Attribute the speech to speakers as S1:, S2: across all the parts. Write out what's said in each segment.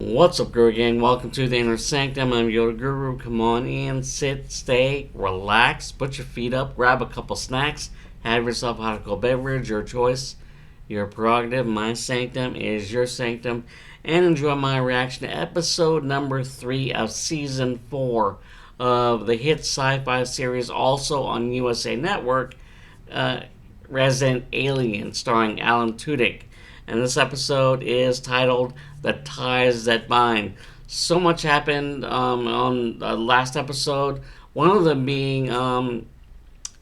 S1: What's up, Guru Gang? Welcome to the Inner Sanctum. I'm Yoda Guru. Come on in, sit, stay, relax, put your feet up, grab a couple snacks, have yourself a hot cold beverage, your choice, your prerogative. My sanctum is your sanctum, and enjoy my reaction to episode number 3 of season 4 of the hit sci-fi series, also on USA Network, Resident Alien, starring Alan Tudyk. And this episode is titled The Ties That Bind. So much happened on the last episode. One of them being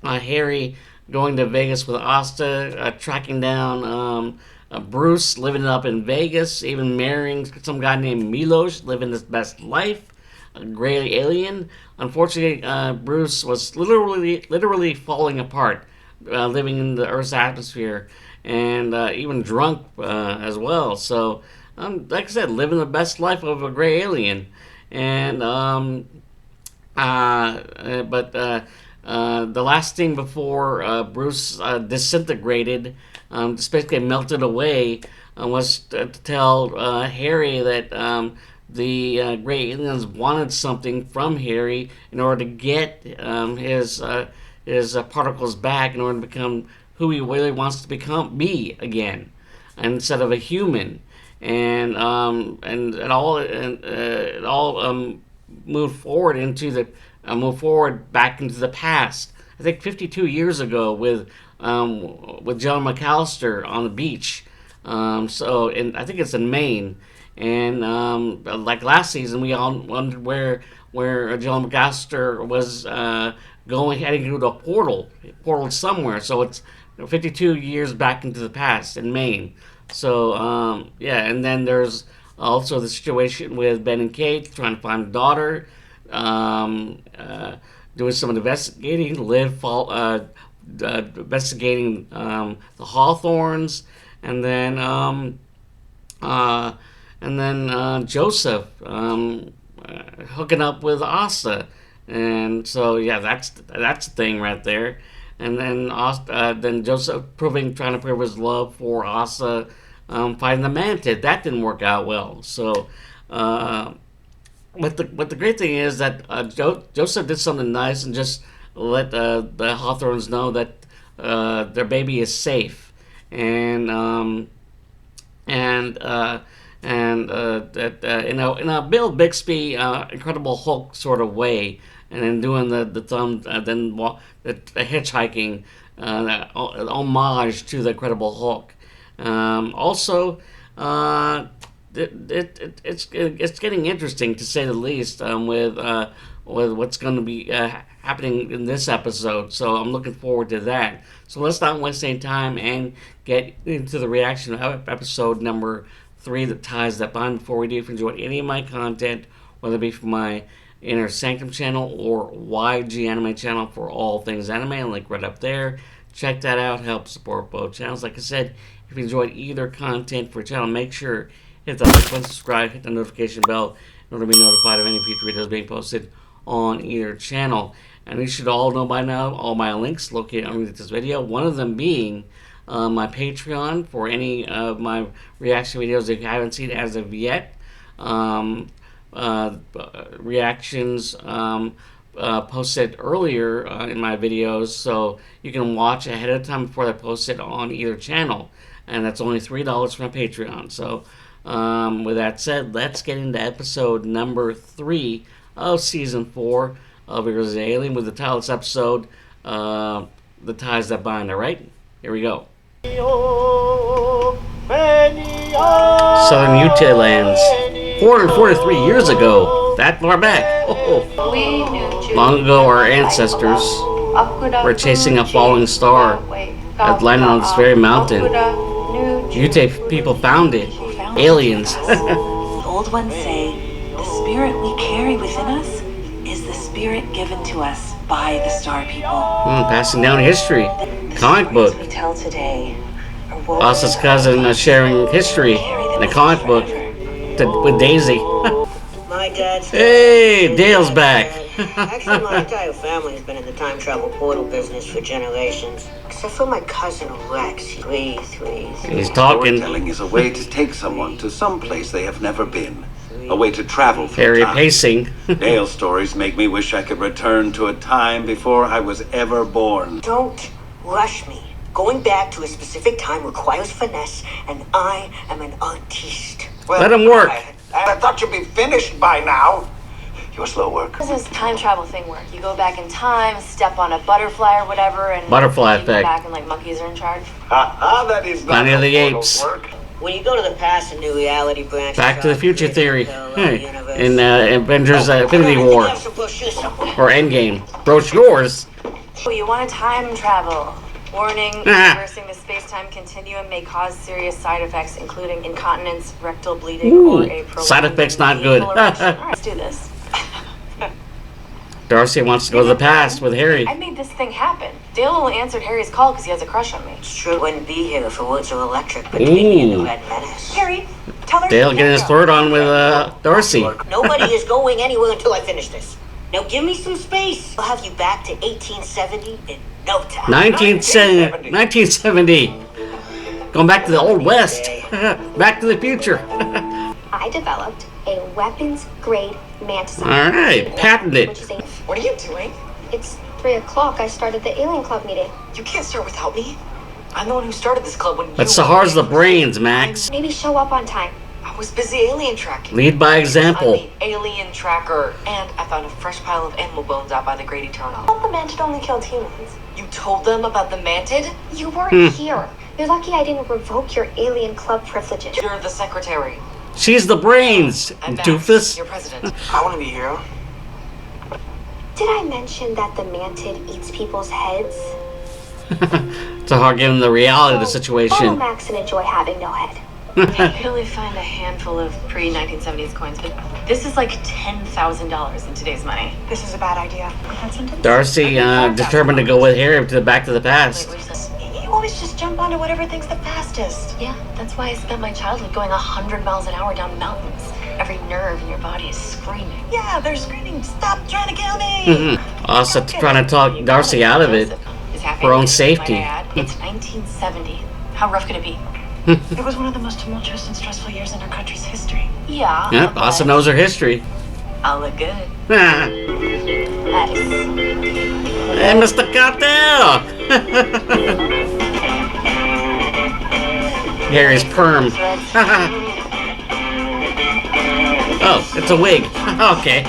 S1: Harry going to Vegas with Asta, tracking down Bruce, living it up in Vegas, even marrying some guy named Milos, living his best life, a gray alien. Unfortunately, Bruce was literally falling apart, living in the Earth's atmosphere, and even drunk as well. So, like I said, living the best life of a gray alien. And the last thing before Bruce disintegrated, just basically melted away, was to tell Harry that the gray aliens wanted something from Harry in order to get his particles back, in order to become who he really wants to be again, instead of a human. And it all moved forward back into the past. I think 52 years ago with John McAllister on the beach. And I think it's in Maine. And like last season, we all wondered where John McAllister was heading through a portal somewhere. So it's 52 years back into the past in Maine. So, and then there's also the situation with Ben and Kate trying to find a daughter, doing some investigating, investigating the Hawthorns, and then Joseph hooking up with Asta. And so, yeah, that's the thing right there. And then then Joseph trying to prove his love for Asa, fighting the Mantid. That didn't work out well. So, but the great thing is that Joseph did something nice and just let the Hawthorns know that their baby is safe, and that in a Bill Bixby Incredible Hulk sort of way. And then doing the hitchhiking, homage to the Incredible Hulk. Also, it's getting interesting, to say the least, with what's going to be happening in this episode. So I'm looking forward to that. So let's not waste any time and get into the reaction of episode number 3, The Ties That Bind. Before we do, if you enjoyed any of my content, whether it be from my Inner Sanctum channel or YG Anime channel for all things anime, link right up there. Check that out. Help support both channels. Like I said, if you enjoyed either content for a channel, make sure hit the like button, subscribe, hit the notification bell in order to be notified of any future videos being posted on either channel. And you should all know by now all my links located underneath this video. One of them being my Patreon for any of my reaction videos if you haven't seen it as of yet. Reactions posted earlier in my videos, so you can watch ahead of time before they're posted on either channel, and that's only $3 for my Patreon. So with that said, let's get into episode number 3 of season 4 of Resident Alien, with the title of this episode, The Ties That Bind. Alright, here we go. Southern Utah lands. 443 years ago, that far back. Long ago, our ancestors were chasing a falling star that landed on this very mountain. Utah people found it. Aliens.
S2: Old ones say the spirit we carry within us is the spirit given to us by the star people.
S1: Passing down history. Comic book.
S2: We tell today.
S1: Asa's cousin sharing history in a comic book with Daisy.
S3: My dad's
S1: hey, Dale's back.
S3: Actually, my entire family has been in the time travel portal business for generations. Except for my cousin Rex. Please.
S1: He's talking.
S4: Storytelling is a way to take someone to some place they have never been. a way to travel through
S1: Harry
S4: time.
S1: pacing.
S4: Dale stories make me wish I could return to a time before I was ever born.
S3: Don't rush me. Going back to a specific time requires finesse, and I am an artiste.
S4: Well,
S1: Let him work.
S4: I thought you'd be finished by now. You're slow work.
S5: How does this time travel thing work? You go back in time, step on a butterfly or whatever, and
S1: Butterfly
S5: you go
S1: effect.
S5: back and like monkeys are in charge.
S4: That is not
S1: Planet of the
S4: how
S1: Apes.
S4: portals work.
S3: When you go to the past, a new reality branch.
S1: Back to the Future theory. In Avengers Infinity War. Or Endgame. Brochures.
S5: Oh, you want to time travel. Warning, reversing the space-time continuum may cause serious side effects, including incontinence, rectal bleeding, or a prolonged
S1: side effects not good.
S5: painful erection. All right, let's do this.
S1: Darcy wants to go to the past with Harry.
S5: I made this thing happen. Dale only answered Harry's call because he has a crush on me.
S3: Sure wouldn't be here if it weren't so electric between me and the
S1: Ooh.
S3: Red Menace.
S5: Harry, tell her.
S1: Dale getting his flirt on with Darcy.
S3: Nobody is going anywhere until I finish this. Now give me some space. I'll have you back to 1870 in no time.
S1: 1970. Going back to the Old West. Back to the future.
S6: I developed a weapons-grade mantis.
S1: Alright, patented.
S6: Which is a,
S5: What are you doing?
S6: it's 3 o'clock. I started the Alien Club meeting.
S5: You can't start without me. I'm the one who started this club when
S1: But
S5: you
S1: Sahar's
S5: were
S1: the brains, Max.
S6: Maybe show up on time.
S5: I was busy alien tracking.
S1: Lead by
S5: I'm
S1: example.
S5: the alien tracker, and I found a fresh pile of animal bones out by the Great Eternal.
S6: I thought the mantid only killed humans.
S5: You told them about the mantid?
S6: You weren't here. You're lucky I didn't revoke your Alien Club privileges.
S5: You're the secretary.
S1: She's the brains,
S5: And Max,
S1: doofus.
S5: you're president.
S4: I want to be here.
S6: Did I mention that the mantid eats people's heads?
S1: Sahar giving the reality of the
S6: Follow
S1: situation.
S6: Max and enjoy having no head.
S5: I can only find a handful of pre-1970s coins, but this is like $10,000 in today's money. This is a bad idea.
S1: Darcy determined to go with Harry to the Back to the Past.
S5: You always just jump onto whatever thinks the fastest. Yeah, that's why I spent my childhood going 100 miles an hour down mountains. Every nerve in your body is screaming. Yeah, they're screaming, stop trying to kill me!
S1: Also trying to talk Darcy out of it. For her own safety.
S5: It's 1970. How rough could it be?
S7: It was one of the most tumultuous and stressful years in our country's history.
S5: Yeah.
S1: Yep,
S5: but
S1: also knows her history.
S5: I'll look good.
S1: Hey,
S5: Nice.
S1: Mr. Cartel! Harry's perm. Oh, it's a wig. Okay.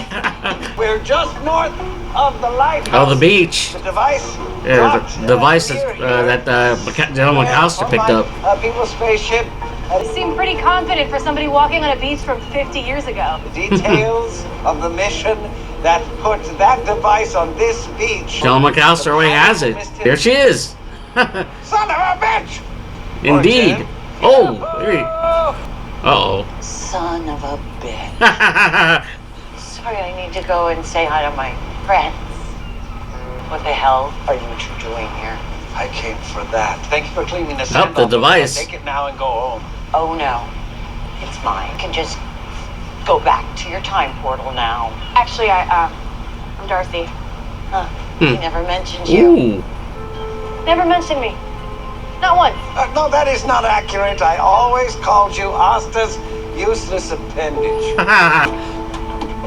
S4: We're just north of the lighthouse.
S1: Oh, the beach.
S4: The device.
S1: Yeah, the device that General McAllister picked up.
S4: People's spaceship.
S5: You seem pretty confident for somebody walking on a beach from 50 years ago.
S4: Details of the mission that put that device on this beach.
S1: General McAllister already has it. There she is.
S4: Son of a bitch!
S1: Indeed. Oh. Uh-oh.
S2: Son of a bitch.
S1: Oh.
S2: Sorry, I need to go and say hi to my friends. What the hell are you two doing here?
S4: I came for that. Thank you for cleaning this
S1: Up the device.
S4: Take it now and go home.
S2: Oh no, it's mine. You can just go back to your time portal now.
S5: Actually, I'm Darcy.
S2: Huh. He never mentioned you.
S1: Ooh.
S5: Never mentioned me. Not once.
S4: No, that is not accurate. I always called you Asta's useless appendage.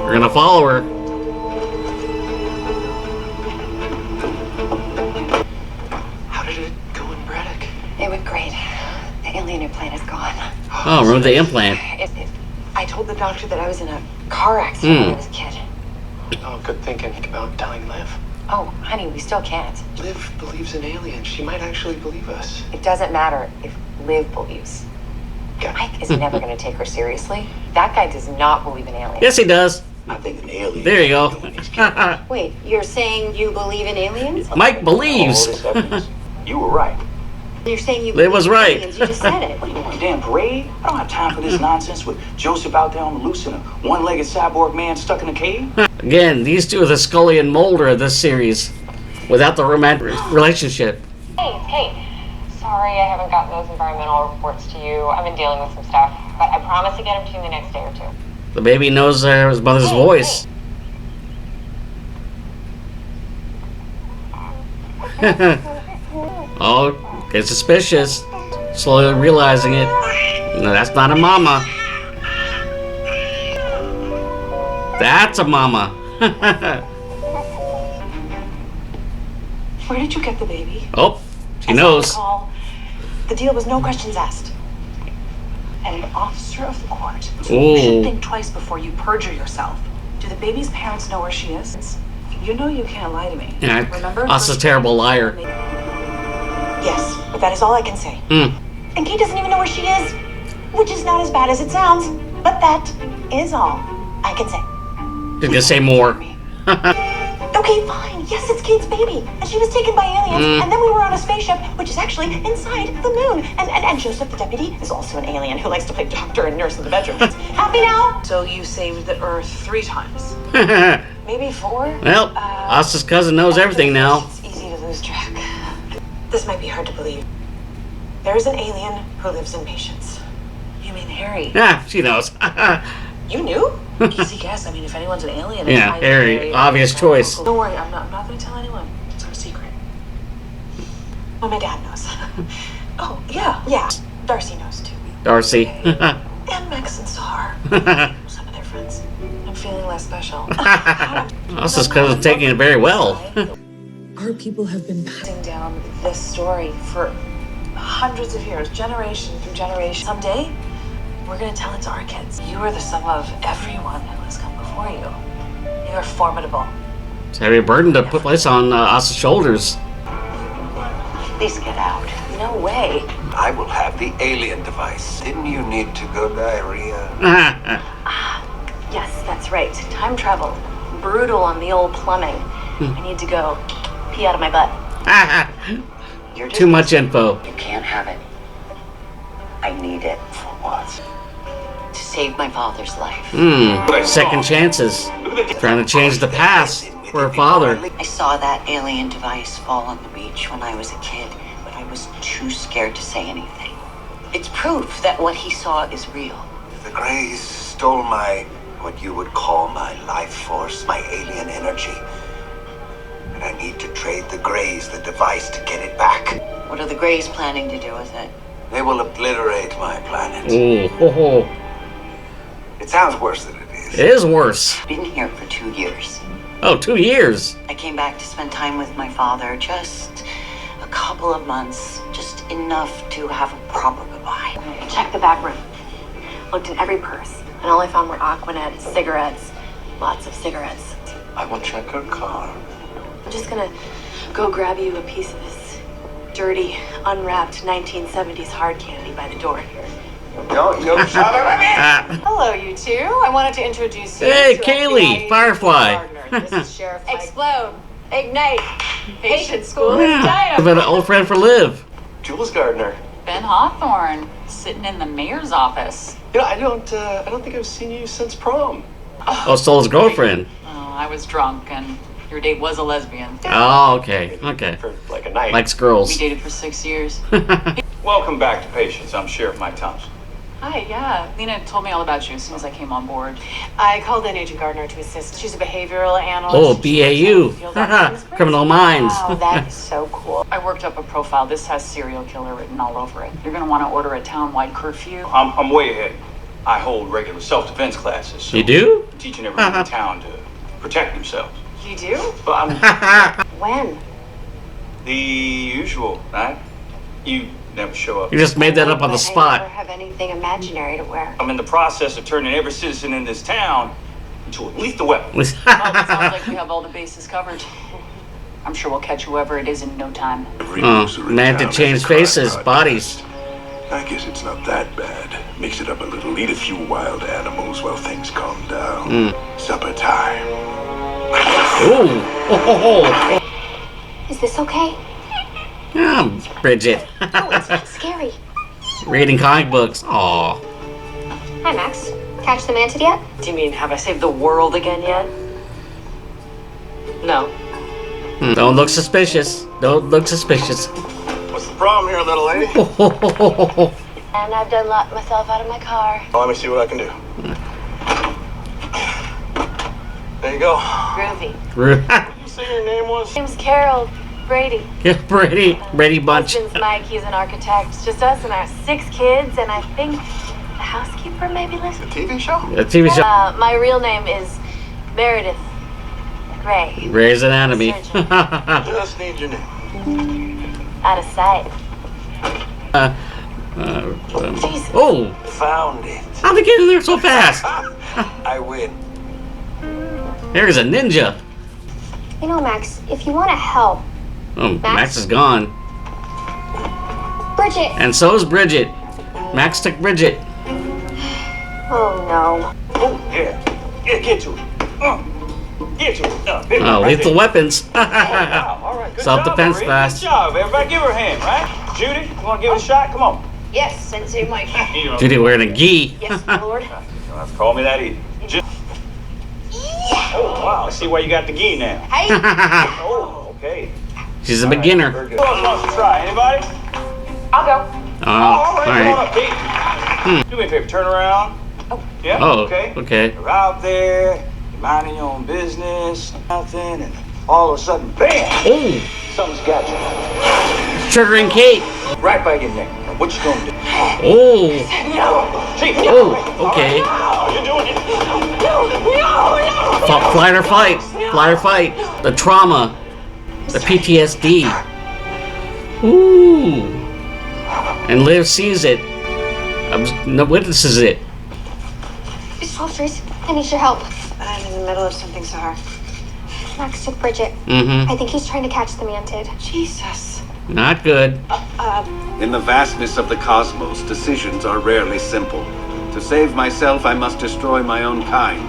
S1: We're gonna follow her.
S7: How did it go in Braddock?
S5: It went great. The alien implant is gone.
S1: Oh, remember the implant.
S5: I told the doctor that I was in a car accident when I was a kid.
S7: Oh, good thinking about telling Liv.
S5: Oh, honey, we still can't.
S7: Liv believes in aliens. She might actually believe us.
S5: It doesn't matter if Liv believes. Mike is never going to take her seriously. That guy does not believe in aliens.
S1: Yes, he does.
S4: I think an alien.
S1: There you go.
S5: Wait, you're saying you believe in aliens?
S1: Mike believes.
S8: You were right.
S5: You're saying you
S1: It
S5: believe
S1: was
S5: in
S1: right.
S5: aliens. You just said it.
S8: What are you doing, damn parade? I don't have time for this nonsense with Joseph out there on the loose and a one-legged cyborg man stuck in a cave.
S1: Again, these two are the Scully and Mulder of this series. Without the romantic relationship.
S9: Hey, sorry I haven't gotten those environmental reports to you. I've been dealing with some stuff, but I promise to get them to you in the next day or two.
S1: The baby knows his mother's voice. Oh, get suspicious. Slowly realizing it. No, that's not a mama. That's a mama.
S5: Where did you get the baby?
S1: Oh, she
S5: As I
S1: knows.
S5: recall, the deal was no questions asked. And an officer of the court. You should think twice before you perjure yourself. Do the baby's parents know where she is? You know you can't lie to me.
S1: Yeah,
S5: Remember?
S1: us a terrible liar.
S5: Yes, but that is all I can say.
S1: Mm.
S5: And Kate doesn't even know where she is, which is not as bad as it sounds. But that is all I can say.
S1: She's gonna say more.
S5: Okay, fine. Yes, it's Kate's baby. And she was taken by aliens. And then we were on a spaceship, which is actually inside the moon. And Joseph, the deputy, is also an alien who likes to play doctor and nurse in the bedroom. Happy now? So you saved the Earth 3 times. Maybe 4?
S1: Well, Asta's cousin knows everything now.
S5: It's easy to lose track. This might be hard to believe. There is an alien who lives in patience. You mean Harry?
S1: Yeah, she knows.
S5: You knew? Easy guess. I mean, if anyone's an alien, it's
S1: Yeah,
S5: either
S1: Harry, obvious choice.
S5: Don't worry, I'm not going to tell anyone. It's our secret. Well, my dad knows. Oh, yeah. Darcy knows too.
S1: Darcy.
S5: And Max and Sar. Some of their friends. I'm feeling less special.
S1: Asta's cousin's taking it very well.
S5: Our people have been passing down this story for hundreds of years, generation through generation. Someday, we're going to tell it to our kids. You are the sum of everyone who has come before you. You are formidable.
S1: It's a heavy burden to put place on Asta's shoulders.
S2: Please get out.
S5: No way.
S4: I will have the alien device. Didn't you need to go diarrhea?
S5: Yes, that's right. Time travel. Brutal on the old plumbing. I need to go pee out of my butt.
S1: Too much info.
S2: You can't have it. I need it.
S4: For what?
S2: To save my father's life.
S1: Second chances. Trying to change the past for her father.
S2: I saw that alien device fall on the beach when I was a kid, but I was too scared to say anything. It's proof that what he saw is real.
S4: The Greys stole what you would call my life force, my alien energy. And I need to trade the Greys the device to get it back.
S2: What are the Greys planning to do with it?
S4: They will obliterate my planet.
S1: Oh.
S4: It sounds worse than it is.
S1: It is worse.
S2: I've been here for 2 years.
S1: Oh, 2 years.
S2: I came back to spend time with my father, just a couple of months, just enough to have a proper goodbye.
S5: Check the back room. Looked in every purse. And all I found were Aquanet, cigarettes. Lots of cigarettes.
S4: I will check her car.
S5: I'm just gonna go grab you a piece of this dirty, unwrapped 1970s hard candy by the door here.
S4: Yo, shut up,
S9: Hello, you two. I wanted to introduce you
S1: Hey,
S9: to
S1: Kaylee,
S9: FBI
S1: Firefly.
S9: Gardner. This is Sheriff Explode. Ignite. Patient school is
S1: I've
S9: dynamite.
S1: been an old friend for Liv.
S4: Jules Gardner.
S10: Ben Hawthorne, sitting in the mayor's office.
S11: You know, I don't think I've seen you since prom.
S1: Oh, stole his girlfriend.
S10: Oh, I was drunk, and your date was a lesbian.
S1: Oh, okay.
S11: For like a night.
S1: Likes
S10: We
S1: girls.
S10: dated for 6 years.
S8: Welcome back to Patience. I'm Sheriff Mike Thompson.
S10: Hi, yeah. Lena told me all about you as soon as I came on board.
S9: I called in Agent Gardner to assist. She's a behavioral analyst.
S1: Oh,
S9: She works out in the field office.
S1: BAU. Criminal Minds.
S9: Wow, that is so cool.
S10: I worked up a profile. This has serial killer written all over it. You're going to want to order a town-wide curfew.
S8: I'm way ahead. I hold regular self-defense classes. So
S1: You do?
S8: I'm teaching everyone in town to protect themselves.
S9: You do?
S8: But I'm
S9: When?
S8: the usual, right? You never show up.
S1: You just made that up on the
S9: I never
S1: spot.
S9: have anything imaginary to wear.
S8: I'm in the process of turning every citizen in this town into a lethal weapon.
S10: Well, it sounds like we have all the bases covered. I'm sure we'll catch whoever it is in no time.
S1: Man to change faces, bodies.
S12: I guess it's not that bad. Mix it up a little, eat a few wild animals while things calm down. Supper time.
S1: Ooh. Oh.
S6: Is this okay?
S1: Bridget.
S6: Oh, it's not scary.
S1: Reading comic books. Aw.
S6: Hi, Max. Catch the mantid yet?
S5: Do you mean, have I saved the world again yet? No.
S1: Don't look suspicious. Don't look suspicious.
S11: What's the problem here, little lady?
S9: And I've done locked myself out of my car.
S11: Let me see what I can do. There you go.
S9: Groovy.
S11: You say your name was?
S9: Name's Carol Brady.
S1: Yeah, Brady Bunch.
S9: Husband's Mike, he's an architect. It's just us and our 6 kids, and I think the housekeeper maybe lives.
S11: The TV show?
S1: A TV show.
S9: My real name is
S5: Meredith. Gray.
S1: Grey's Anatomy.
S11: Just need your name.
S5: Out of sight.
S1: Oh!
S4: Found it.
S1: How'd they get in there so fast?
S4: I win.
S1: There's a ninja.
S6: You know, Max, if you want to help,
S1: Oh, Max is gone.
S6: Bridget.
S1: And so is Bridget. Max took Bridget.
S6: Oh no.
S8: Oh, yeah. Yeah, get to it. Get to it.
S1: Oh, lethal weapons.
S8: Wow, all right. Good
S1: Self-defense
S8: job, Marie.
S1: fast.
S8: Good job. Everybody give her a hand, right? Judy, you want to give it a shot? Come on.
S3: Yes, Sensei Mike.
S1: Judy wearing a gi.
S3: Yes, my lord.
S8: You don't have to call me that either. Oh, wow. I see why you got the gi now.
S3: Hey.
S8: Oh, okay.
S1: She's a beginner.
S8: Very good. Who else wants to try? Anybody?
S5: I'll go.
S1: Oh,
S8: All right. Come on
S1: alright.
S8: up, Pete. Do me a favor. Turn around. Yeah?
S1: Oh,
S8: Okay.
S1: okay.
S8: You're out there. You're minding your own business. Nothing. And all of a sudden, bam!
S1: Oh,
S8: Something's got you.
S1: triggering Kate.
S8: Right by your neck. Now, what you gonna do?
S1: Oh,
S8: Chief.
S1: oh, okay.
S8: Oh, you're doing it.
S1: Flight or fight. Flight or fight. The trauma. The PTSD. Ooh. And Liv sees it. No witnesses it.
S6: Soldiers, I need your help.
S3: I'm in the middle of something, Sahar.
S6: Max took Bridget.
S1: Mm-hmm.
S6: I think he's trying to catch the Mantid.
S3: Jesus.
S1: Not good.
S4: In the vastness of the cosmos, decisions are rarely simple. To save myself, I must destroy my own kind.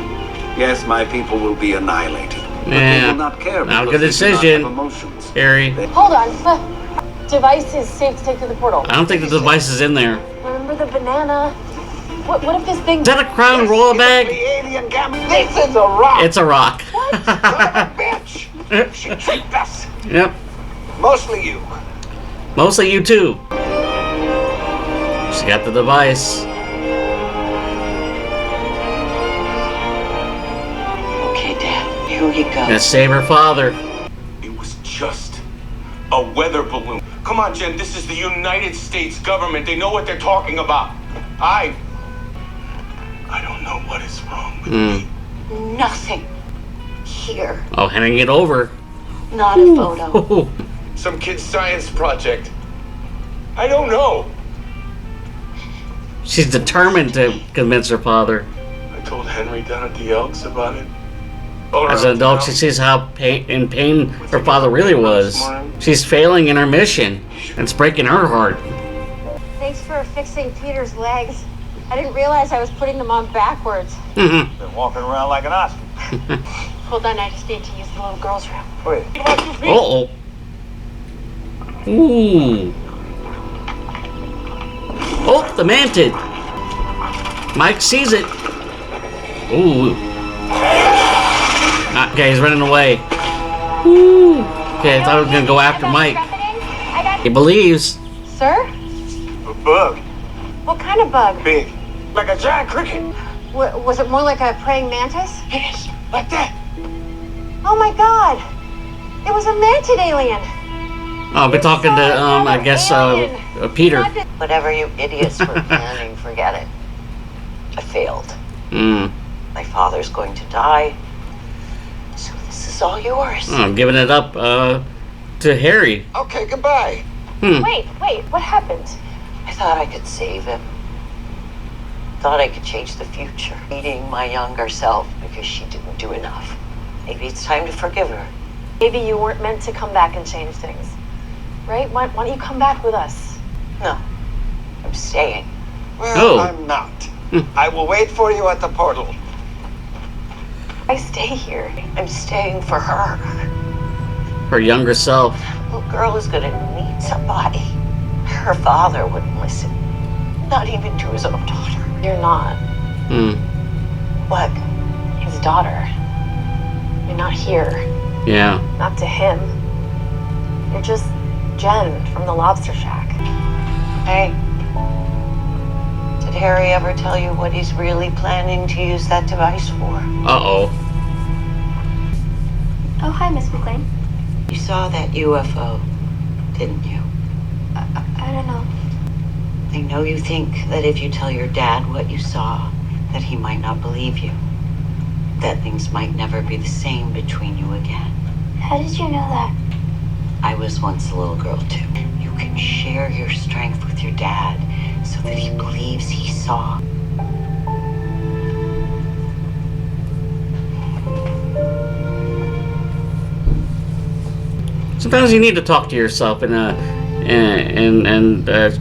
S4: Yes, my people will be annihilated. But they
S1: Yeah.
S4: will not care
S1: Not a
S4: because
S1: good
S4: they do not
S1: decision.
S4: have emotions.
S1: Harry.
S5: Hold on. Device is safe to take to the portal.
S1: I don't think the device is in there.
S5: Remember the banana? What if this thing...
S1: Is that a crown roller
S4: The
S1: bag?
S4: alien gamma.
S8: This is a rock.
S1: It's a rock.
S4: Bitch! She tricked us.
S1: Yep.
S4: Mostly you.
S1: Mostly you too. She got the device.
S2: Okay, Dad, here we go.
S1: Gonna save her father.
S12: It was just a weather balloon. Come on, Jen, this is the United States government. They know what they're talking about. I don't know what is wrong with me.
S2: Nothing here.
S1: Oh, handing it over.
S2: Not a photo.
S12: Some kid's science project. I don't know.
S1: She's determined to convince her father.
S12: I told Henry down at the Elks about it.
S1: As an adult, she sees how in pain her father really was. She's failing in her mission. And it's breaking her heart.
S5: Thanks for fixing Peter's legs. I didn't realize I was putting them on backwards.
S8: Been walking around like an ostrich.
S5: Hold on, I just need to use the little girl's room.
S8: Wait.
S1: Uh-oh. Ooh. Oh, the Mantid. Mike sees it. Ooh. Okay, he's running away. Ooh. Okay, I thought I was gonna go after Mike. He believes.
S5: Sir?
S8: A bug.
S5: What kind of bug?
S8: Big. Like a giant cricket.
S5: Was it more like a praying mantis?
S8: Yes, like that.
S5: Oh my god! It was a mantid alien!
S1: Oh, I've been talking to, I guess, Peter.
S2: Whatever you idiots were planning, forget it. I failed. My father's going to die. So this is all yours.
S1: Oh, I'm giving it up to Harry.
S4: Okay, goodbye.
S5: Wait, what happened?
S2: I thought I could save him. Thought I could change the future. Meeting my younger self because she didn't do enough. Maybe it's time to forgive her.
S5: Maybe you weren't meant to come back and change things. Right? Why don't you come back with us?
S2: No, I'm staying.
S4: Well,
S1: Oh.
S4: I'm not. I will wait for you at the portal.
S5: I stay here.
S2: I'm staying for her.
S1: Her younger self.
S2: Little girl is gonna need somebody. Her father wouldn't listen. Not even to his own daughter.
S5: You're not
S2: What?
S5: his daughter. You're not here.
S1: Yeah.
S5: Not to him. You're just Jen from the Lobster Shack.
S2: Hey. Did Harry ever tell you what he's really planning to use that device for?
S1: Uh-oh.
S6: Oh, hi, Miss McLean.
S2: You saw that UFO, didn't you?
S6: I don't know.
S2: I know you think that if you tell your dad what you saw, that he might not believe you. that things might never be the same between you again.
S6: How did you know that?
S2: I was once a little girl too. You can share your strength with your dad so that he believes he saw.
S1: Sometimes you need to talk to yourself and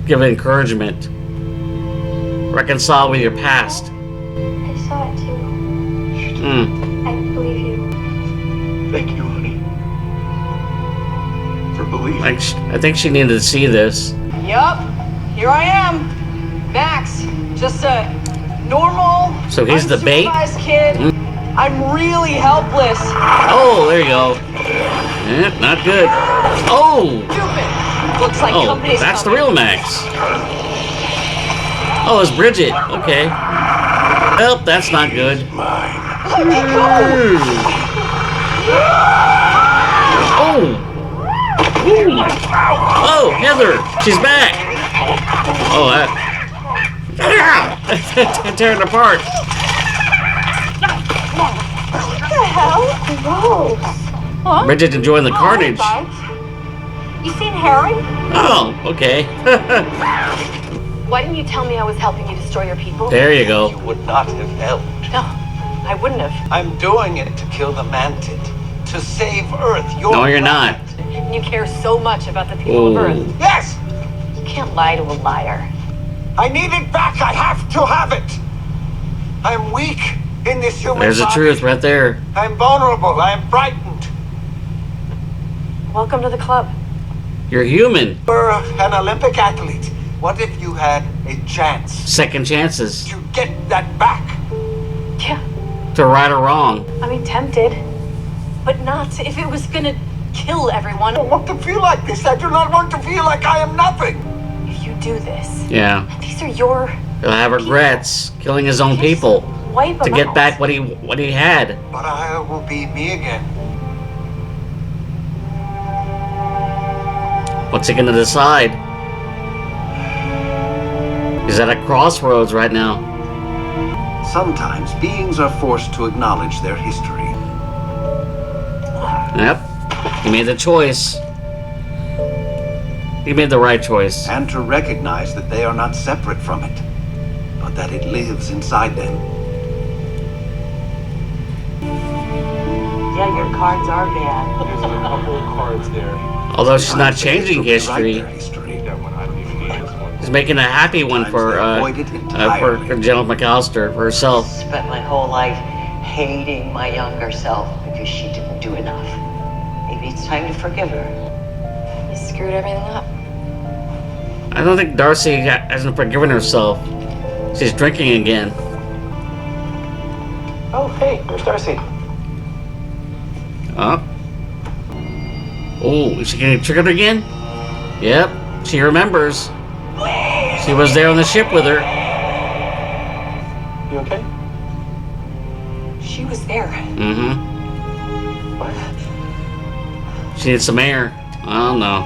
S1: give encouragement. Reconcile with your past.
S6: I saw it too. I believe you.
S11: Thank you, honey. For believing.
S1: I think she needed to see this.
S10: Yup, here I am. Max, just a normal,
S1: So he's the bait?
S10: unsupervised kid. I'm really helpless.
S1: Oh, there you go. Not good. Oh!
S10: Stupid. Looks like company's
S1: That's the
S10: coming.
S1: real Max. Oh, it's Bridget. Okay. Well, that's not good.
S10: Let me go.
S1: Oh! Ooh. Oh, Heather! She's back! Oh, that... tearing apart.
S6: What the hell? Gross.
S10: Huh?
S1: Bridget enjoying the carnage.
S6: You seen Harry?
S1: Oh, okay.
S5: Why didn't you tell me I was helping you destroy your people?
S1: There you go.
S4: You would not have helped.
S5: No, I wouldn't have.
S4: I'm doing it to kill the Mantid, to save Earth.
S1: No, you're not.
S5: And you care so much about the people of Earth.
S4: Yes!
S5: You can't lie to a liar.
S4: I need it back. I have to have it. I'm weak in this human
S1: There's the
S4: body.
S1: truth right there.
S4: I'm vulnerable. I'm frightened.
S5: Welcome to the club.
S1: You're human.
S4: You're an Olympic athlete. What if you had a chance
S1: Second chances.
S4: to get that back?
S5: Yeah,
S1: To right or wrong.
S5: I mean, tempted. But not if it was gonna kill everyone.
S4: I don't want to feel like this. I do not want to feel like I am nothing.
S5: If you do this,
S1: Yeah.
S5: these are your...
S1: He'll have regrets killing his own people
S5: Wipe
S1: to
S5: them
S1: get
S5: out.
S1: back what he had.
S4: But I will be me again.
S1: What's he gonna decide? He's at a crossroads right now.
S13: Sometimes beings are forced to acknowledge their history.
S1: Yep. He made the choice. He made the right choice.
S13: And to recognize that they are not separate from it, but that it lives inside them.
S2: Yeah, your cards are bad.
S11: There's a couple of cards there.
S1: Although she's not changing history,
S11: That one, I don't even need this one.
S1: she's making a happy one for General McAllister, for herself.
S2: Spent my whole life hating my younger self because she didn't do enough. Maybe it's time to forgive her.
S5: You screwed everything up.
S1: I don't think Darcy hasn't forgiven herself. She's drinking again.
S8: Oh, hey, there's Darcy.
S1: Huh? Oh, is she getting triggered again? Yep, she remembers. She was there on the ship with her.
S8: You okay?
S10: She was there.
S1: Mm-hmm.
S8: What?
S1: She needs some air. I don't know.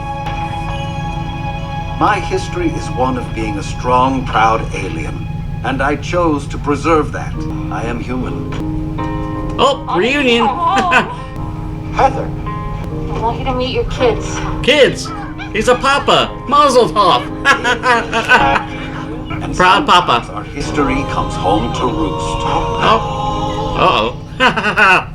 S13: My history is one of being a strong, proud alien, and I chose to preserve that. I am human.
S1: Oh, reunion!
S8: Heather.
S6: I want you to meet your kids.
S1: Kids! He's a papa! Mazel tov!
S13: And
S1: Proud papa.
S13: our history comes home to roost.
S1: Oh. Uh-oh.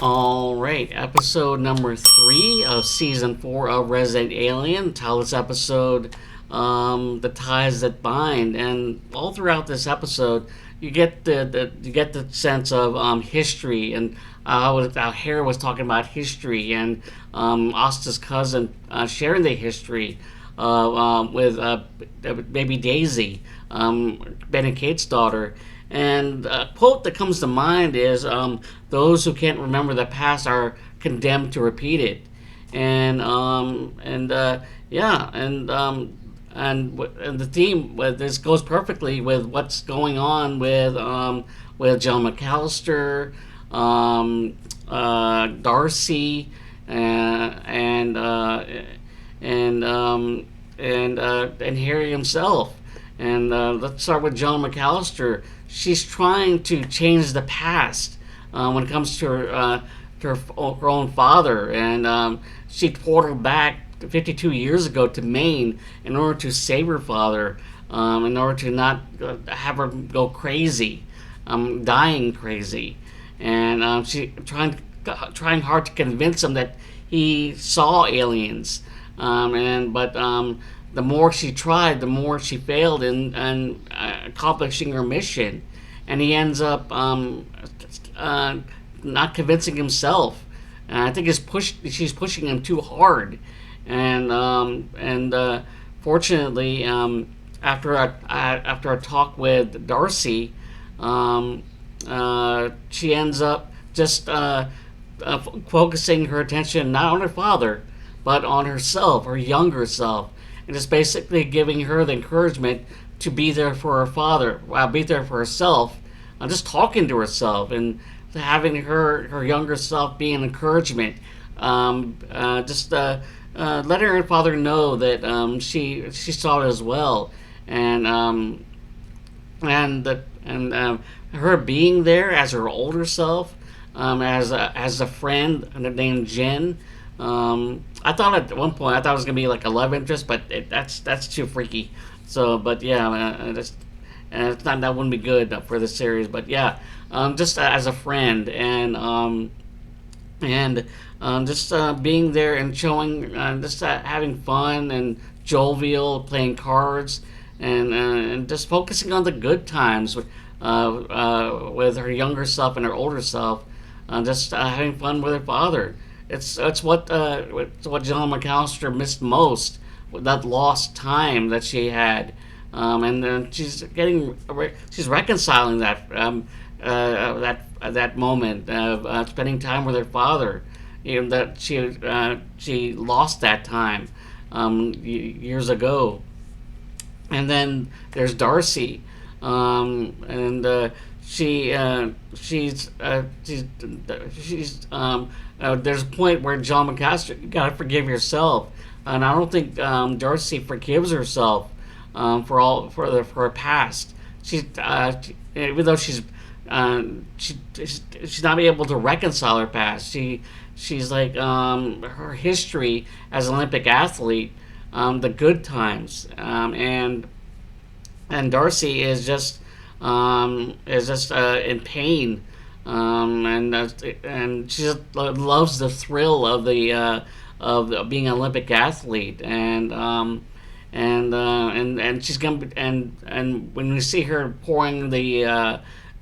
S1: Alright, episode number 3 of season 4 of Resident Alien. Title this episode, The Ties That Bind. And all throughout this episode, you get the sense of history, and how Harry was talking about history, and Asta's cousin sharing the history with baby Daisy, Ben and Kate's daughter. And a quote that comes to mind is, "Those who can't remember the past are condemned to repeat it." And the theme with this goes perfectly with what's going on with John McAllister, Darcy, and Harry himself. And let's start with John McAllister. She's trying to change the past when it comes to her own father, and she portaled back 52 years ago to Maine in order to save her father, in order to not have her go crazy, dying crazy, and she trying hard to convince him that he saw aliens, but the more she tried, the more she failed in accomplishing her mission, and he ends up not convincing himself. And I think she's pushing him too hard, and fortunately, after a talk with Darcy, she ends up just focusing her attention not on her father, but on herself, her younger self, and just basically giving her the encouragement to be there for her father, be there for herself, just talking to herself and having her younger self be an encouragement. Letting her father know that she saw it as well, and her being there as her older self, as a friend named Jen. I thought at one point I thought it was gonna be like a love interest, but that's too freaky. So, but yeah, it's not, that wouldn't be good for the series. But yeah, just as a friend, and just being there and showing, just having fun and jovial, playing cards, and just focusing on the good times with her younger self and her older self, just having fun with her father. It's what John McAllister missed most, that lost time that she had, and then she's reconciling that moment of spending time with her father. That she lost that time years ago. And then there's Darcy, and she's there's a point where John McAllister, you gotta forgive yourself, and I don't think Darcy forgives herself for her past. Even though she's not able to reconcile her past. She's like, her history as an Olympic athlete, the good times, and Darcy is just in pain, and she just loves the thrill of being an Olympic athlete, and she's gonna and when we see her pouring the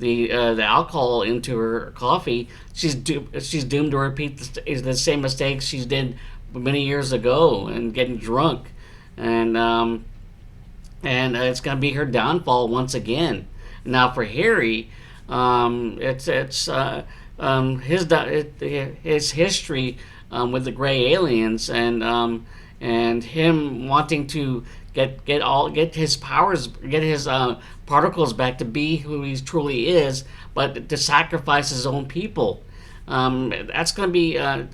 S1: alcohol into her coffee, she's doomed to repeat the same mistakes she did many years ago and getting drunk, and it's gonna be her downfall once again. Now for Harry, it's his history with the gray aliens, and him wanting to get his powers, get his particles back to be who he truly is, but to sacrifice his own people. That's going to be a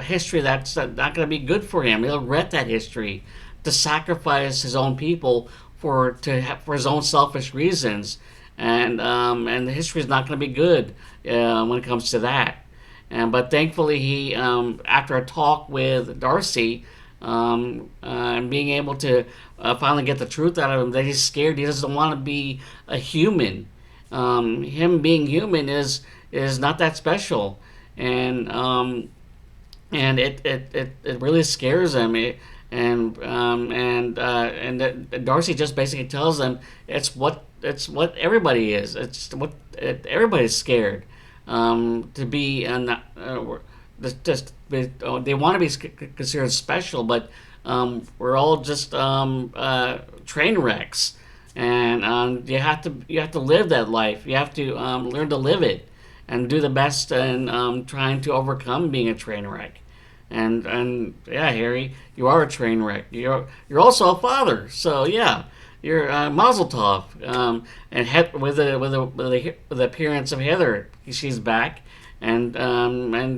S1: history that's not going to be good for him. He'll regret that history, to sacrifice his own people for his own selfish reasons, and the history is not going to be good when it comes to that. But thankfully, he after a talk with Darcy, and being able to finally get the truth out of him, that he's scared, he doesn't want to be a human. Him being human is not that special, and it really scares him. Darcy just basically tells them it's what everybody is. It's what everybody's scared to be, and they want to be considered special, but we're all just train wrecks, and you have to live that life. You have to learn to live it and do the best in trying to overcome being a train wreck. And yeah, Harry, you are a train wreck. You're also a father. So yeah, you're Mazel Tov. And with the appearance of Heather, she's back, and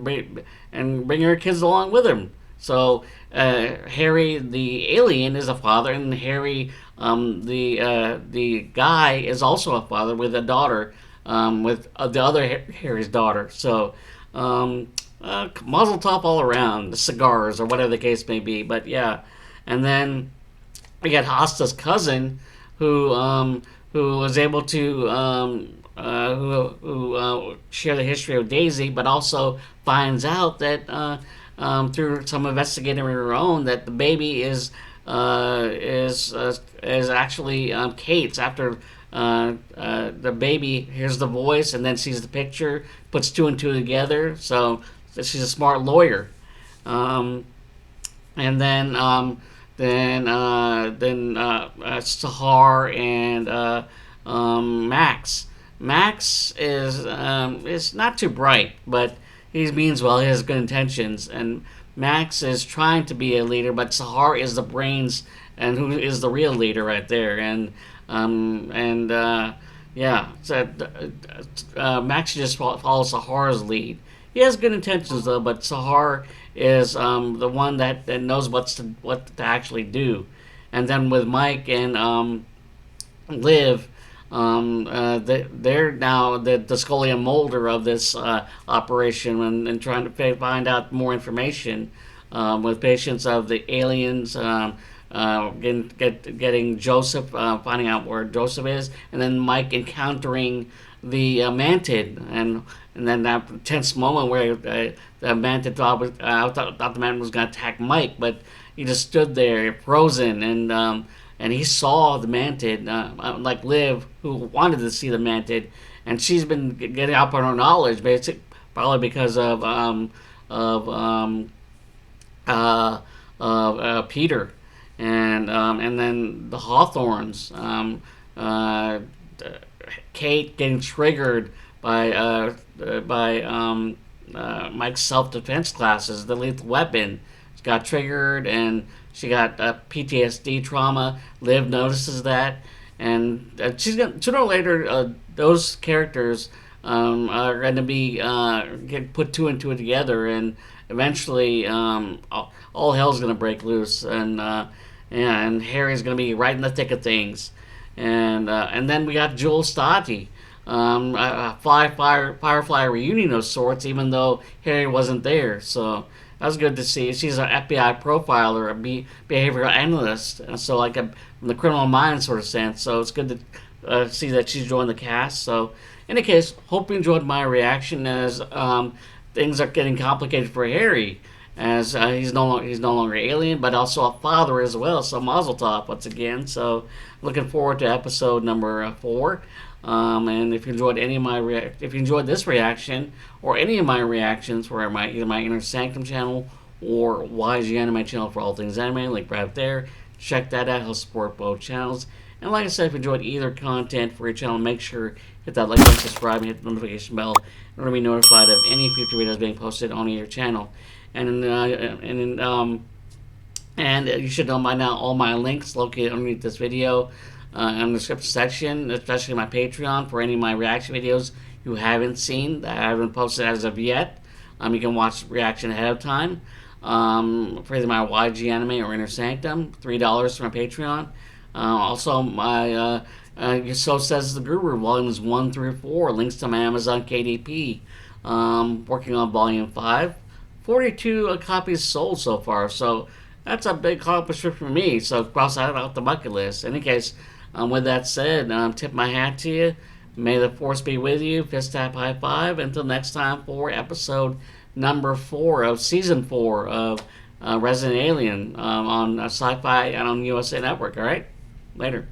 S1: bring her kids along with him. So Harry the alien is a father, and Harry the guy is also a father with a daughter, with the other Harry's daughter. So Mazel tov all around, the cigars or whatever the case may be. But yeah, and then we got Hosta's cousin, who was able to share the history of Daisy, but also finds out that through some investigating of her own that the baby is actually Kate's. After the baby hears the voice and then sees the picture, puts two and two together. So she's a smart lawyer. And then Sahar and Max. Max is not too bright, but he means well. He has good intentions, and Max is trying to be a leader, but Sahar is the brains and who is the real leader right there. Yeah, so Max just follows Sahar's lead. He has good intentions though, but Sahar is the one that knows what to actually do. And then with Mike and Liv, they're now the Scully and Mulder of this operation, and trying to find out more information with patients of the aliens. Getting Joseph, finding out where Joseph is, and then Mike encountering the Mantid, and then that tense moment where the Mantid thought the man was going to attack Mike, but he just stood there frozen, and he saw the Mantid, like Liv, who wanted to see the Mantid, and she's been getting up on her knowledge, basically, probably because of Peter. And then the Hawthorns, Kate getting triggered by Mike's self-defense classes, the lethal weapon. She got triggered and she got PTSD trauma. Liv notices that, and she's gonna sooner or later those characters are going to be get put two and two together, and eventually all hell's going to break loose, and Harry's going to be right in the thick of things. And then we got Joel Stati, a Firefly reunion of sorts, even though Harry wasn't there. So that was good to see. She's an FBI profiler, a behavioral analyst, so like in the criminal mind sort of sense. So it's good to see that she's joined the cast. So in any case, hope you enjoyed my reaction as things are getting complicated for Harry, as he's no longer alien, but also a father as well. So Mazel Tov once again. So looking forward to episode number 4. And if you enjoyed if you enjoyed this reaction or any of my reactions for either my Inner Sanctum channel or YG Anime channel for all things anime, link right there. Check that out. Help support both channels. And like I said, if you enjoyed either content for your channel, make sure hit that like and subscribe and hit the notification bell in order to be notified of any future videos being posted on your channel. And you should know by now all my links located underneath this video in the description section, especially my Patreon for any of my reaction videos you haven't seen that I haven't posted as of yet. You can watch reaction ahead of time for either my YG Anime or Inner Sanctum, $3 for my Patreon. Also, my So Says the Guru, volumes 1 through 4, links to my Amazon KDP. Working on volume 5. 42 copies sold so far, so that's a big accomplishment for me. So cross that out the bucket list. In any case, with that said, tip my hat to you. May the force be with you. Fist tap, high five. Until next time for episode number 4 of season 4 of Resident Alien on Sci-Fi and on USA Network. All right, later.